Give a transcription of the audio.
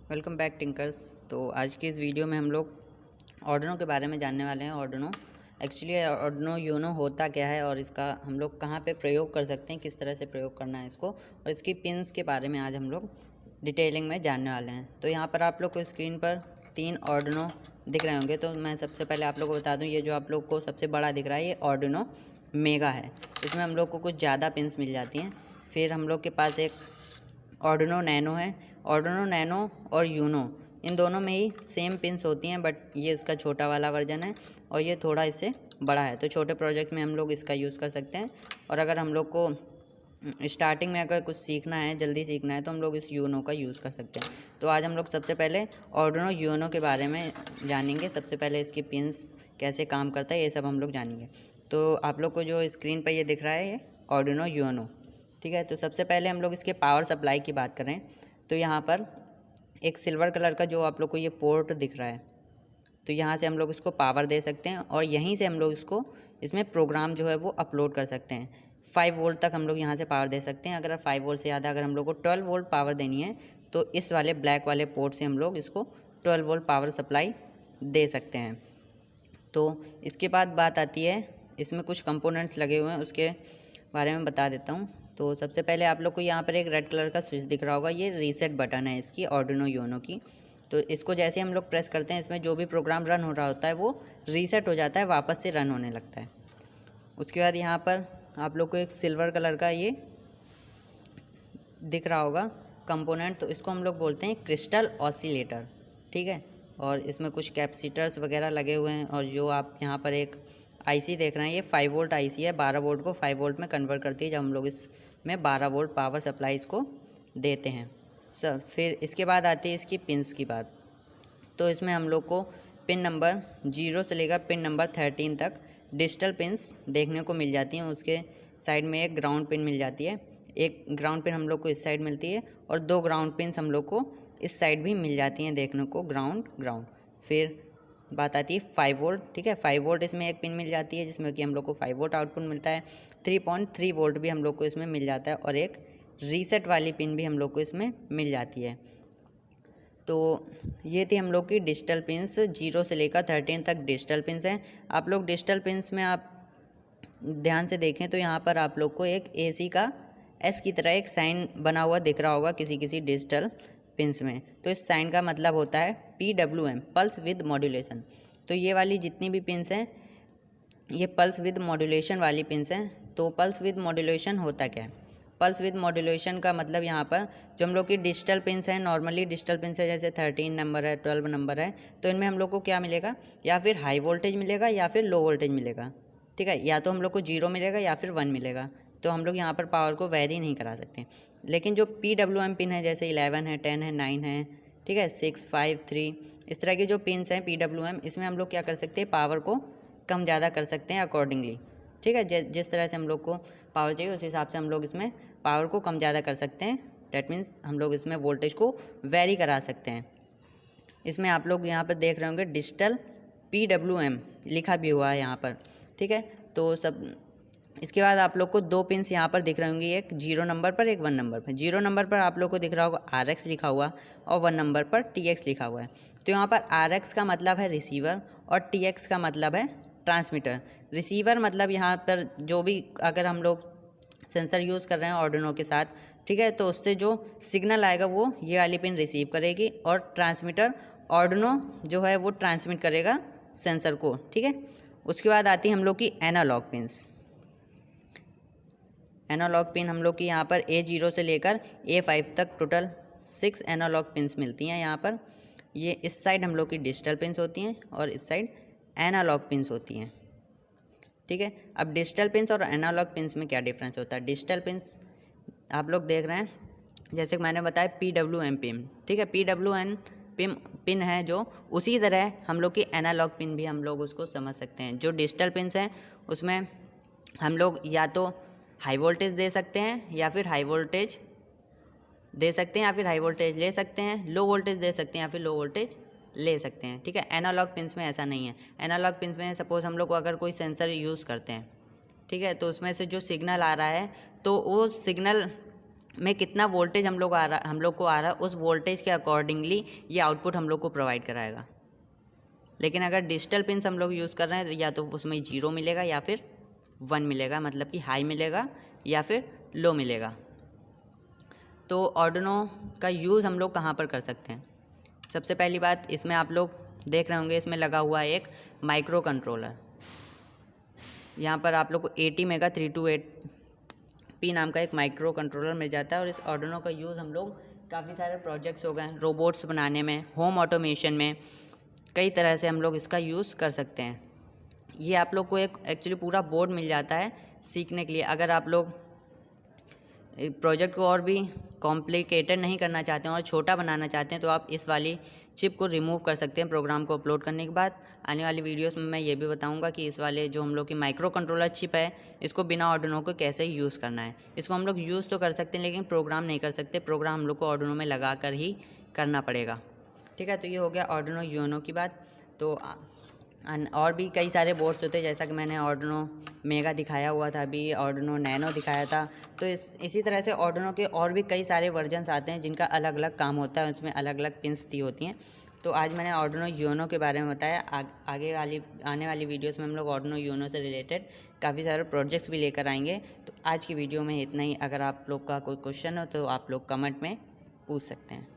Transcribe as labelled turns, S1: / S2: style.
S1: Welcome back tinkers. तो आज की इस वीडियो में हम लोग ऑर्डिनो के बारे में जानने वाले हैं। ऑर्डिनो एक्चुअली ऑर्डिनो यूनो होता क्या है और इसका हम लोग कहाँ पे प्रयोग कर सकते हैं, किस तरह से प्रयोग करना है इसको, और इसकी पिन्स के बारे में आज हम लोग डिटेलिंग में जानने वाले हैं। तो यहाँ पर आप लोग को स्क्रीन पर 3 ऑर्डिनो दिख रहे होंगे। तो मैं सबसे पहले आप लोग को बता दूँ, ये जो आप लोग को सबसे बड़ा दिख रहा है ये ऑर्डिनो मेगा है। इसमें हम लोग को कुछ ज़्यादा पिन्स मिल जाती हैं। फिर हम लोग के पास एक ऑर्डिनो नैनो है। ऑर्डिनो नैनो और यूनो इन दोनों में ही सेम पिन्स होती हैं, बट ये इसका छोटा वाला वर्जन है और ये थोड़ा इससे बड़ा है। तो छोटे प्रोजेक्ट में हम लोग इसका यूज़ कर सकते हैं। और अगर हम लोग को स्टार्टिंग में अगर कुछ सीखना है, जल्दी सीखना है, तो हम लोग इस यूनो का यूज़ कर सकते हैं। तो आज हम लोग सबसे पहले ऑर्डिनो यूनो के बारे में जानेंगे। सबसे पहले इसकी पिन्स कैसे काम करता है ये सब हम लोग जानेंगे। तो आप लोग को जो स्क्रीन पर ये दिख रहा है ये ऑर्डिनो यूनो, ठीक है। तो सबसे पहले हम लोग इसके पावर सप्लाई की बात करें तो यहाँ पर एक सिल्वर कलर का जो आप लोग को ये पोर्ट दिख रहा है, तो यहाँ से हम लोग इसको पावर दे सकते हैं और यहीं से हम लोग इसको इसमें प्रोग्राम जो है वो अपलोड कर सकते हैं। 5 वोल्ट तक हम लोग यहाँ से पावर दे सकते हैं। अगर 5 वोल्ट से ज़्यादा अगर हम लोग को 12 वोल्ट पावर देनी है तो इस वाले ब्लैक वाले पोर्ट से हम लोग इसको 12 वोल्ट पावर सप्लाई दे सकते हैं। तो इसके बाद बात आती है, इसमें कुछ कंपोनेंट्स लगे हुए हैं उसके बारे में बता देता हूँ। तो सबसे पहले आप लोग को यहाँ पर एक रेड कलर का स्विच दिख रहा होगा, ये रीसेट बटन है इसकी ऑर्डिनो यूनो की। तो इसको जैसे हम लोग प्रेस करते हैं, इसमें जो भी प्रोग्राम रन हो रहा होता है वो रीसेट हो जाता है, वापस से रन होने लगता है। उसके बाद यहाँ पर आप लोग को एक सिल्वर कलर का ये दिख रहा होगा कंपोनेंट, तो इसको हम लोग बोलते हैं क्रिस्टल ऑसिलेटर, ठीक है। और इसमें कुछ कैपेसिटर्स वगैरह लगे हुए हैं। और जो आप यहाँ पर एक आईसी देख रहे हैं ये 5 वोल्ट आईसी है, 12 वोल्ट को 5 वोल्ट में कन्वर्ट करती है जब हम लोग इसमें 12 वोल्ट पावर सप्लाई इसको देते हैं। फिर इसके बाद आती है इसकी पिन्स की बात। तो इसमें हम लोग को पिन नंबर 0 से लेकर पिन नंबर 13 तक डिजिटल पिन्स देखने को मिल जाती हैं। उसके साइड में एक ग्राउंड पिन मिल जाती है, एक ग्राउंड पिन हम लोग को इस साइड मिलती है और 2 ग्राउंड पिन्स हम लोग को इस साइड भी मिल जाती हैं देखने को, ग्राउंड। फिर बात आती है 5 वोल्ट, ठीक है। 5 वोल्ट इसमें एक पिन मिल जाती है जिसमें कि हम लोग को 5 वोल्ट आउटपुट मिलता है। 3.3 वोल्ट भी हम लोग को इसमें मिल जाता है और एक रीसेट वाली पिन भी हम लोग को इसमें मिल जाती है। तो ये थी हम लोग की डिजिटल पिन्स, 0 से लेकर 13 तक डिजिटल पिन्स हैं। आप लोग डिजिटल पिन्स में आप ध्यान से देखें तो यहाँ पर आप लोग को एक एसी का एस की तरह एक साइन बना हुआ दिख रहा होगा किसी किसी डिजिटल पिन्स में। तो इस साइन का मतलब होता है PWM, पल्स विद मॉड्यूलेशन। तो ये वाली जितनी भी पिन्स हैं ये पल्स विद मॉड्यूलेशन वाली पिन्स हैं। तो पल्स विद मॉड्यूलेशन होता क्या है? पल्स विद मॉड्यूलेशन का मतलब यहाँ पर जो हम लोग की डिजिटल पिन्स हैं, नॉर्मली डिजिटल पिन्स है जैसे 13 नंबर है, 12 नंबर है, तो इनमें हम लोग को क्या मिलेगा, या फिर हाई वोल्टेज मिलेगा या फिर लो वोल्टेज मिलेगा, ठीक है। या तो हम लोग को 0 मिलेगा या फिर 1 मिलेगा। तो हम लोग यहाँ पर पावर को वेरी नहीं करा सकते। लेकिन जो PWM पिन है जैसे 11 है, 10 है, 9 है, ठीक है, 6, 5, 3, इस तरह की जो पिन्स हैं PWM, इसमें हम लोग क्या कर सकते हैं, पावर को कम ज़्यादा कर सकते हैं अकॉर्डिंगली, ठीक है। जिस तरह से हम लोग को पावर चाहिए उस हिसाब से हम लोग इसमें पावर को कम ज़्यादा कर सकते हैं। डैट मीन्स हम लोग इसमें वोल्टेज को वेरी करा सकते हैं। इसमें आप लोग यहाँ पर देख रहे होंगे डिजिटल PWM लिखा भी हुआ है यहाँ पर, ठीक है। तो सब इसके बाद आप लोग को 2 पिन्स यहाँ पर दिख रहे होंगे, एक 0 नंबर पर, एक 1 नंबर पर। 0 नंबर पर आप लोग को दिख रहा होगा RX लिखा हुआ और 1 नंबर पर TX लिखा हुआ है। तो यहाँ पर RX का मतलब है रिसीवर और TX का मतलब है ट्रांसमीटर। रिसीवर मतलब यहाँ पर जो भी अगर हम लोग सेंसर यूज़ कर रहे हैं ऑर्डिनो के साथ, ठीक है, तो उससे जो सिग्नल आएगा वो ये वाली पिन रिसीव करेगी और ट्रांसमीटर ऑर्डिनो जो है वो ट्रांसमिट करेगा सेंसर को, ठीक है। उसके बाद आती है हम लोग की एनालॉग पिन्स। एनालॉग पिन हम लोग की यहाँ पर A0 से लेकर A5 तक टोटल 6 एनालॉग पिन्स मिलती हैं यहाँ पर। ये इस साइड हम लोग की डिजिटल पिन्स होती हैं और इस साइड एनालॉग पिन्स होती हैं, ठीक है। अब डिजिटल पिन्स और एनालॉग पिन्स में क्या डिफरेंस होता है? डिजिटल पिन्स आप लोग देख रहे हैं जैसे कि मैंने बताया PWM पिन, ठीक है। PWM पिन है जो, उसी तरह हम लोग की एनालॉग पिन भी हम लोग उसको समझ सकते हैं। जो डिजिटल पिन्स हैं उसमें हम लोग या तो हाई वोल्टेज दे सकते हैं या फिर हाई वोल्टेज दे सकते हैं या फिर हाई वोल्टेज ले सकते हैं, लो वोल्टेज दे सकते हैं या फिर लो वोल्टेज ले सकते हैं, ठीक है। एनालॉग पिन्स में ऐसा नहीं है। एनालॉग पिन्स में सपोज़ हम लोग को अगर कोई सेंसर यूज़ करते हैं, ठीक है, तो उसमें से जो सिग्नल आ रहा है तो वो सिग्नल में कितना वोल्टेज हम लोग को आ रहा है, उस वोल्टेज के अकॉर्डिंगली ये आउटपुट हम लोग को प्रोवाइड कराएगा। लेकिन अगर डिजिटल पिन्स हम लोग यूज़ कर रहे हैं तो या तो उसमें 0 मिलेगा या फिर 1 मिलेगा, मतलब कि हाई मिलेगा या फिर लो मिलेगा। तो आर्डिनो का यूज़ हम लोग कहाँ पर कर सकते हैं? सबसे पहली बात, इसमें आप लोग देख रहे होंगे इसमें लगा हुआ है एक माइक्रो कंट्रोलर। यहाँ पर आप लोग को 80 मेगा 328P नाम का एक माइक्रो कंट्रोलर मिल जाता है। और इस आर्डिनो का यूज़ हम लोग काफ़ी सारे प्रोजेक्ट्स हो गए, रोबोट्स बनाने में, होम ऑटोमेशन में, कई तरह से हम लोग इसका यूज़ कर सकते हैं। ये आप लोग को एक एक्चुअली पूरा बोर्ड मिल जाता है सीखने के लिए। अगर आप लोग प्रोजेक्ट को और भी कॉम्प्लिकेटेड नहीं करना चाहते हैं और छोटा बनाना चाहते हैं तो आप इस वाली चिप को रिमूव कर सकते हैं प्रोग्राम को अपलोड करने के बाद। आने वाली वीडियोस में मैं ये भी बताऊंगा कि इस वाले जो हम लोग की माइक्रो कंट्रोलर चिप है, इसको बिना आर्डिनो को कैसे यूज़ करना है। इसको हम लोग यूज़ तो कर सकते हैं लेकिन प्रोग्राम नहीं कर सकते, प्रोग्राम हम लोग को आर्डिनो में लगा कर ही करना पड़ेगा। ठीक है, तो ये हो गया आर्डिनो यूनो की बात। तो और भी कई सारे बोर्ड्स होते हैं, जैसा कि मैंने आर्डिनो मेगा दिखाया हुआ था, अभी आर्डिनो नैनो दिखाया था। तो इसी तरह से आर्डिनो के और भी कई सारे वर्जन्स आते हैं जिनका अलग अलग काम होता है, उसमें अलग अलग पिन्स दी होती हैं। तो आज मैंने आर्डिनो यूनो के बारे में बताया। आने वाली वीडियोस में हम लोग आर्डिनो यूनो से रिलेटेड काफ़ी सारे प्रोजेक्ट्स भी लेकर आएंगे। तो आज की वीडियो में इतना ही। अगर आप लोग का कोई क्वेश्चन हो तो आप लोग कमेंट में पूछ सकते हैं।